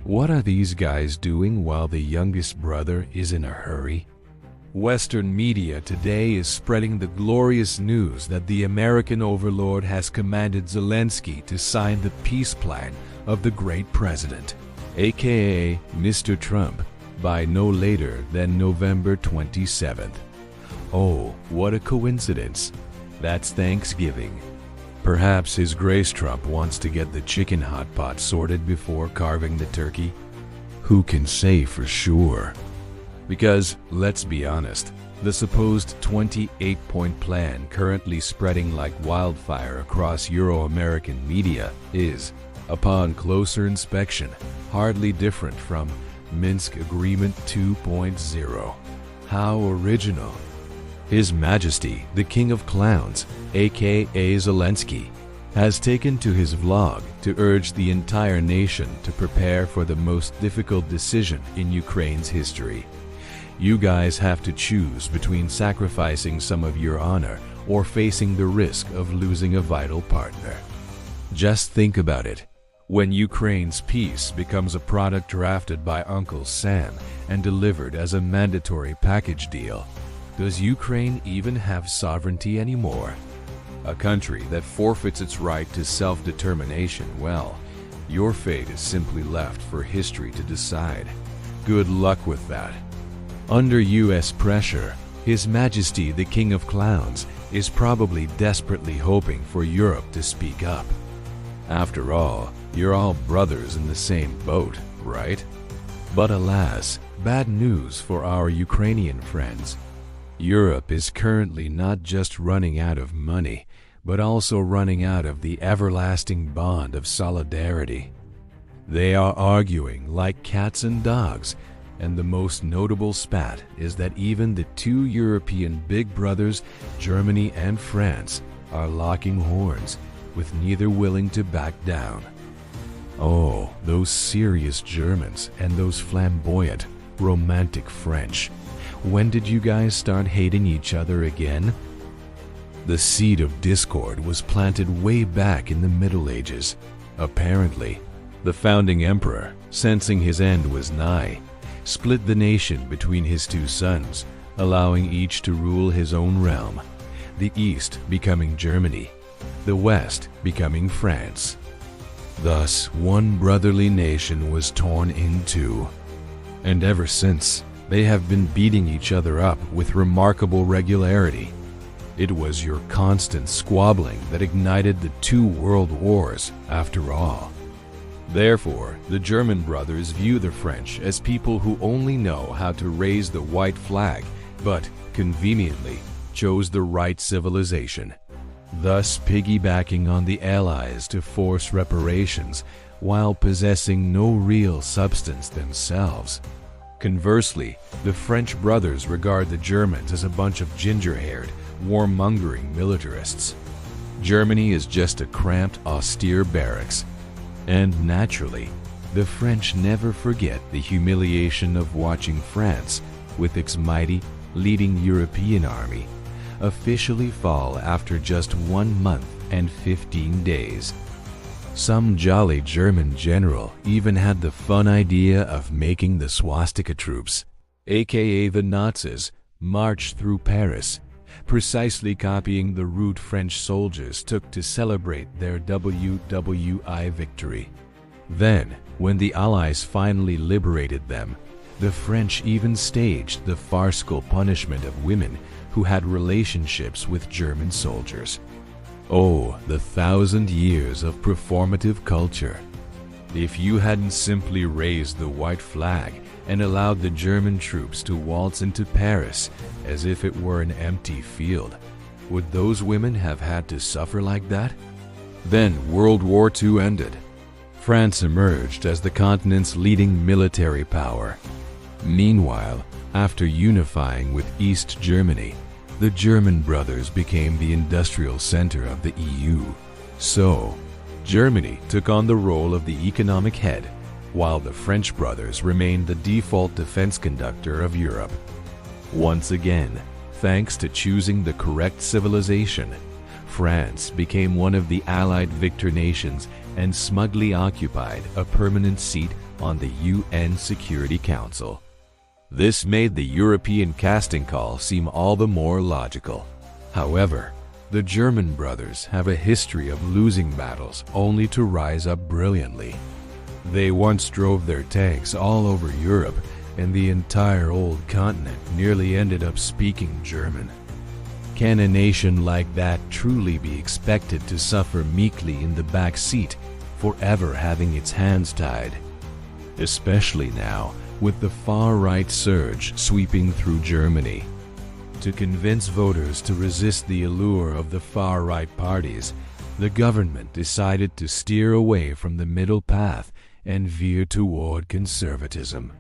What are these guys doing while the youngest brother is in a hurry? Western media today is spreading the glorious news that the American overlord has commanded Zelensky to sign the peace plan of the great president, aka Mr. Trump, by no later than November 27th. Oh, what a coincidence. That's Thanksgiving. Perhaps His Grace Trump wants to get the chicken hot pot sorted before carving the turkey. Who can say for sure? Because, let's be honest, the supposed 28-point plan currently spreading like wildfire across Euro-American media is, upon closer inspection, hardly different from Minsk Agreement 2.0. How original. His Majesty, the King of Clowns, aka Zelensky, has taken to his vlog to urge the entire nation to prepare for the most difficult decision in Ukraine's history. You guys have to choose between sacrificing some of your honor or facing the risk of losing a vital partner. Just think about it. When Ukraine's peace becomes a product drafted by Uncle Sam and delivered as a mandatory package deal, does Ukraine even have sovereignty anymore? A country that forfeits its right to self-determination, well, your fate is simply left for history to decide. Good luck with that. Under US pressure, His Majesty the King of Clowns is probably desperately hoping for Europe to speak up. After all, you're all brothers in the same boat, right? But alas, bad news for our Ukrainian friends. Europe is currently not just running out of money, but also running out of the everlasting bond of solidarity. They are arguing like cats and dogs, and the most notable spat is that even the two European big brothers, Germany and France, are locking horns, with neither willing to back down. Oh, those serious Germans and those flamboyant, romantic French. When did you guys start hating each other again? The seed of discord was planted way back in the Middle Ages. Apparently, the founding emperor, sensing his end was nigh, split the nation between his two sons, allowing each to rule his own realm, the East becoming Germany, the West becoming France. Thus, one brotherly nation was torn in two. And ever since, they have been beating each other up with remarkable regularity. It was your constant squabbling that ignited the two world wars, after all. Therefore, the German brothers view the French as people who only know how to raise the white flag, but, conveniently, chose the right civilization, thus piggybacking on the Allies to force reparations while possessing no real substance themselves. Conversely, the French brothers regard the Germans as a bunch of ginger-haired, warmongering militarists. Germany is just a cramped, austere barracks. And naturally, the French never forget the humiliation of watching France, with its mighty, leading European army, officially fall after just 1 month and 15 days. Some jolly German general even had the fun idea of making the swastika troops, aka the Nazis, march through Paris, precisely copying the route French soldiers took to celebrate their WWI victory. Then, when the Allies finally liberated them, the French even staged the farcical punishment of women who had relationships with German soldiers. Oh, the 1,000 years of performative culture. If you hadn't simply raised the white flag and allowed the German troops to waltz into Paris as if it were an empty field, would those women have had to suffer like that? Then World War II ended. France emerged as the continent's leading military power. Meanwhile, after unifying with East Germany, the German brothers became the industrial center of the EU. So, Germany took on the role of the economic head, while the French brothers remained the default defense conductor of Europe. Once again, thanks to choosing the correct civilization, France became one of the Allied victor nations and smugly occupied a permanent seat on the UN Security Council. This made the European casting call seem all the more logical. However, the German brothers have a history of losing battles only to rise up brilliantly. They once drove their tanks all over Europe, and the entire old continent nearly ended up speaking German. Can a nation like that truly be expected to suffer meekly in the back seat, forever having its hands tied? Especially now, with the far-right surge sweeping through Germany. To convince voters to resist the allure of the far-right parties, the government decided to steer away from the middle path and veer toward conservatism.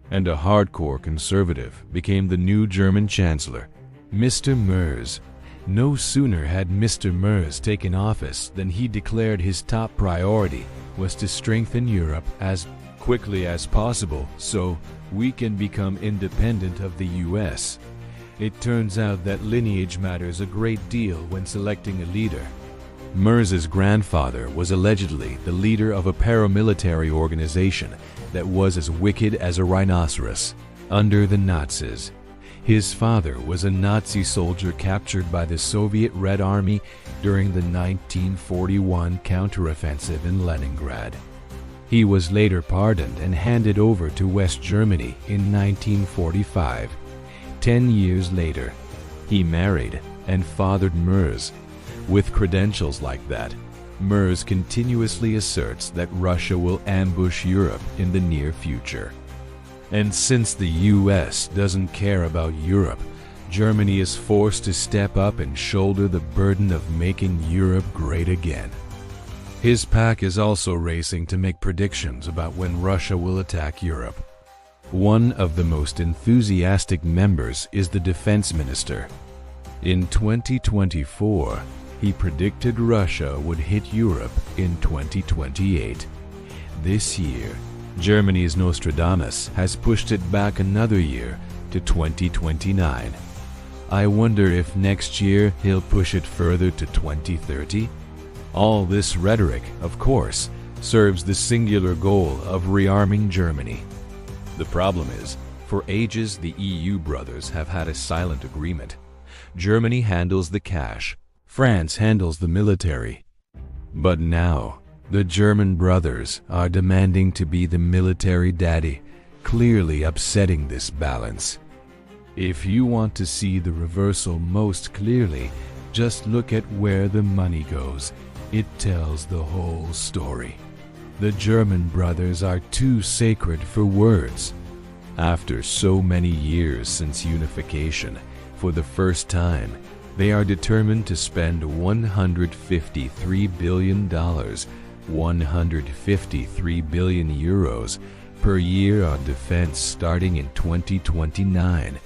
And a hardcore conservative became the new German chancellor, Mr. Merz. No sooner had Mr. Merz taken office than he declared his top priority was to strengthen Europe as quickly as possible so we can become independent of the US. It turns out that lineage matters a great deal when selecting a leader. Merz's grandfather was allegedly the leader of a paramilitary organization that was as wicked as a rhinoceros under the Nazis. His father was a Nazi soldier captured by the Soviet Red Army during the 1941 counteroffensive in Leningrad. He was later pardoned and handed over to West Germany in 1945. 10 years later, he married and fathered Merz. With credentials like that, Merz continuously asserts that Russia will ambush Europe in the near future. And since the US doesn't care about Europe, Germany is forced to step up and shoulder the burden of making Europe great again. His pack is also racing to make predictions about when Russia will attack Europe. One of the most enthusiastic members is the defense minister. In 2024, he predicted Russia would hit Europe in 2028. This year, Germany's Nostradamus has pushed it back another year to 2029. I wonder if next year he'll push it further to 2030? All this rhetoric, of course, serves the singular goal of rearming Germany. The problem is, for ages the EU brothers have had a silent agreement. Germany handles the cash, France handles the military. But now, the German brothers are demanding to be the military daddy, clearly upsetting this balance. If you want to see the reversal most clearly, just look at where the money goes. It tells the whole story. The German brothers are too sacred for words. After so many years since unification, for the first time, they are determined to spend $153 billion, 153 billion euros per year on defense starting in 2029,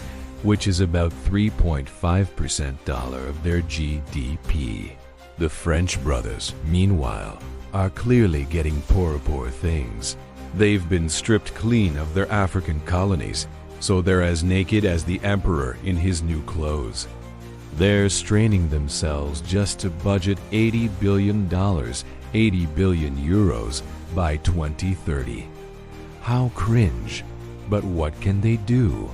which is about 3.5% of their GDP. The French brothers, meanwhile, are clearly getting poor things. They've been stripped clean of their African colonies, so they're as naked as the emperor in his new clothes. They're straining themselves just to budget $80 billion, 80 billion euros by 2030. How cringe, but what can they do?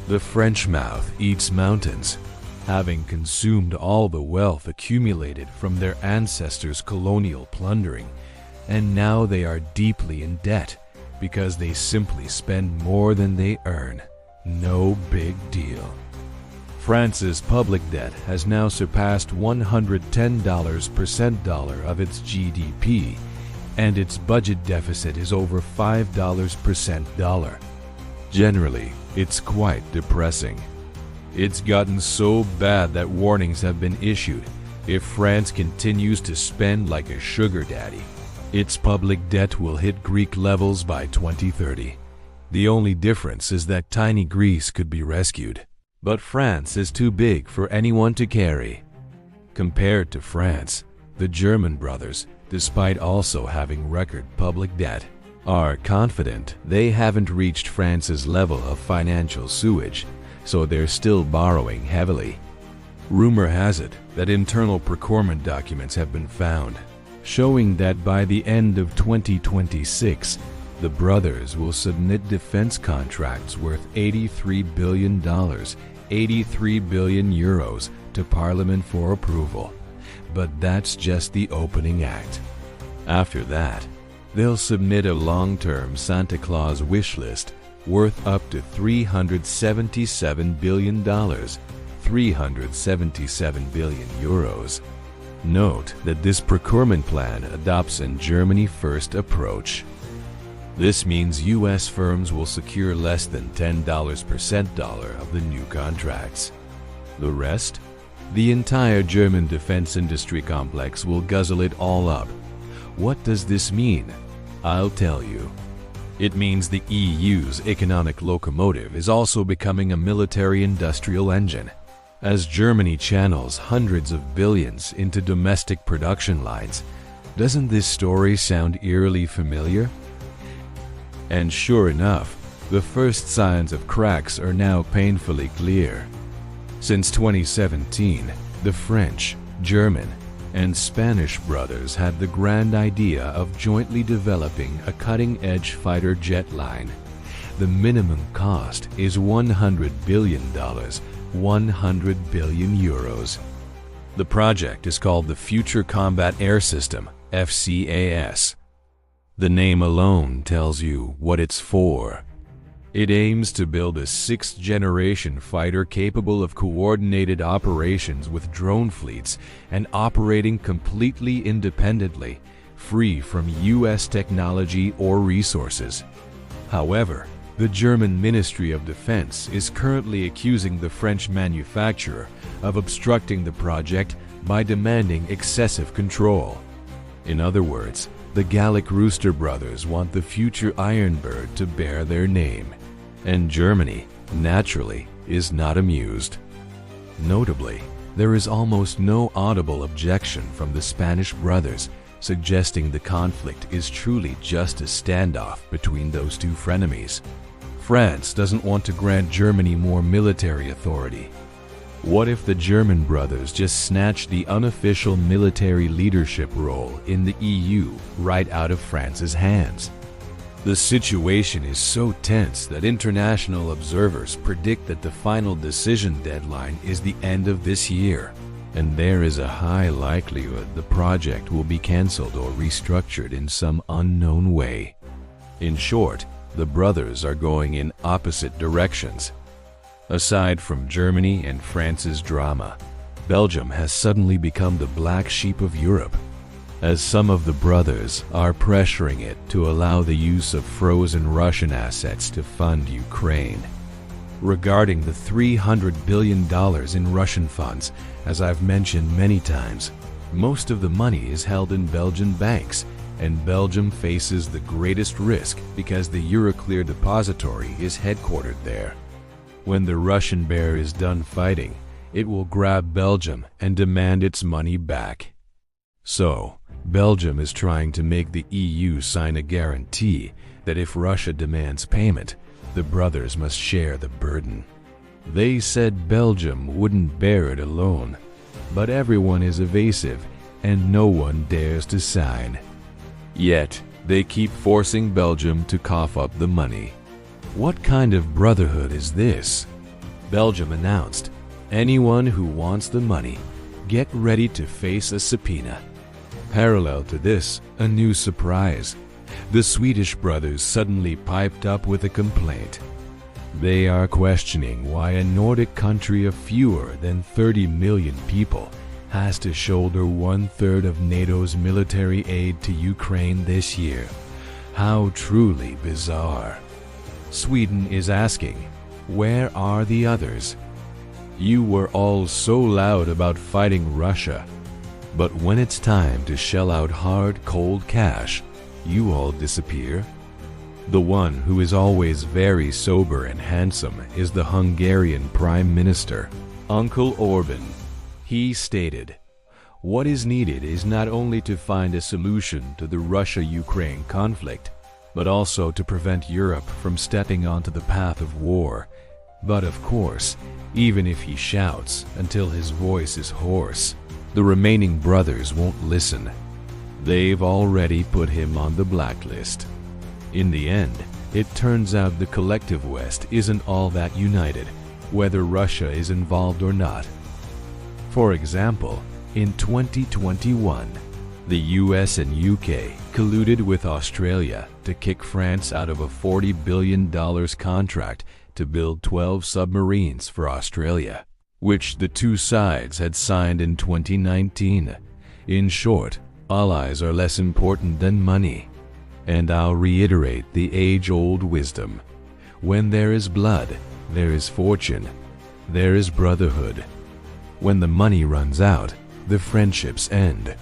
The French mouth eats mountains, having consumed all the wealth accumulated from their ancestors' colonial plundering, and now they are deeply in debt because they simply spend more than they earn. No big deal. France's public debt has now surpassed $110 per cent dollar of its GDP, and its budget deficit is over $5 per cent dollar. Generally, it's quite depressing. It's gotten so bad that warnings have been issued. If France continues to spend like a sugar daddy, its public debt will hit Greek levels by 2030. The only difference is that tiny Greece could be rescued. But France is too big for anyone to carry. Compared to France, the German brothers, despite also having record public debt, are confident they haven't reached France's level of financial sewage, so they're still borrowing heavily. Rumor has it that internal procurement documents have been found, showing that by the end of 2026, The brothers will submit defense contracts worth $83 billion, 83 billion euros, to Parliament for approval. But that's just the opening act. After that, they'll submit a long-term Santa Claus wish list worth up to $377 billion, 377 billion euros. Note that this procurement plan adopts a Germany-first approach. This means U.S. firms will secure less than $10 per cent dollar of the new contracts. The rest? The entire German defense industry complex will guzzle it all up. What does this mean? I'll tell you. It means the EU's economic locomotive is also becoming a military-industrial engine. As Germany channels hundreds of billions into domestic production lines, doesn't this story sound eerily familiar? And sure enough, the first signs of cracks are now painfully clear. Since 2017, the French, German, and Spanish brothers had the grand idea of jointly developing a cutting-edge fighter jet line. The minimum cost is $100 billion, 100 billion euros. The project is called the Future Combat Air System, FCAS. The name alone tells you what it's for. It aims to build a sixth-generation fighter capable of coordinated operations with drone fleets and operating completely independently, free from U.S. technology or resources. However, the German Ministry of Defense is currently accusing the French manufacturer of obstructing the project by demanding excessive control. In other words, the Gallic Rooster brothers want the future Iron Bird to bear their name, and Germany, naturally, is not amused. Notably, there is almost no audible objection from the Spanish brothers, suggesting the conflict is truly just a standoff between those two frenemies. France doesn't want to grant Germany more military authority. What if the German brothers just snatched the unofficial military leadership role in the EU right out of France's hands? The situation is so tense that international observers predict that the final decision deadline is the end of this year, and there is a high likelihood the project will be cancelled or restructured in some unknown way. In short, the brothers are going in opposite directions. Aside from Germany and France's drama, Belgium has suddenly become the black sheep of Europe, as some of the brothers are pressuring it to allow the use of frozen Russian assets to fund Ukraine. Regarding the $300 billion in Russian funds, as I've mentioned many times, most of the money is held in Belgian banks, and Belgium faces the greatest risk because the Euroclear depository is headquartered there. When the Russian bear is done fighting, it will grab Belgium and demand its money back. So, Belgium is trying to make the EU sign a guarantee that if Russia demands payment, the brothers must share the burden. They said Belgium wouldn't bear it alone, but everyone is evasive and no one dares to sign. Yet, they keep forcing Belgium to cough up the money. What kind of brotherhood is this? Belgium announced, anyone who wants the money, get ready to face a subpoena. Parallel to this, a new surprise. The Swedish brothers suddenly piped up with a complaint. They are questioning why a Nordic country of fewer than 30 million people has to shoulder 1/3 of NATO's military aid to Ukraine this year. How truly bizarre. Sweden is asking, where are the others? You were all so loud about fighting Russia, but when it's time to shell out hard, cold cash, you all disappear. The one who is always very sober and handsome is the Hungarian Prime Minister, Uncle Orban. He stated, what is needed is not only to find a solution to the Russia-Ukraine conflict, but also to prevent Europe from stepping onto the path of war. But of course, even if he shouts until his voice is hoarse, the remaining brothers won't listen. They've already put him on the blacklist. In the end, it turns out the collective West isn't all that united, whether Russia is involved or not. For example, in 2021, the US and UK colluded with Australia to kick France out of a $40 billion contract to build 12 submarines for Australia, which the two sides had signed in 2019. In short, allies are less important than money. And I'll reiterate the age-old wisdom. When there is blood, there is fortune, there is brotherhood. When the money runs out, the friendships end.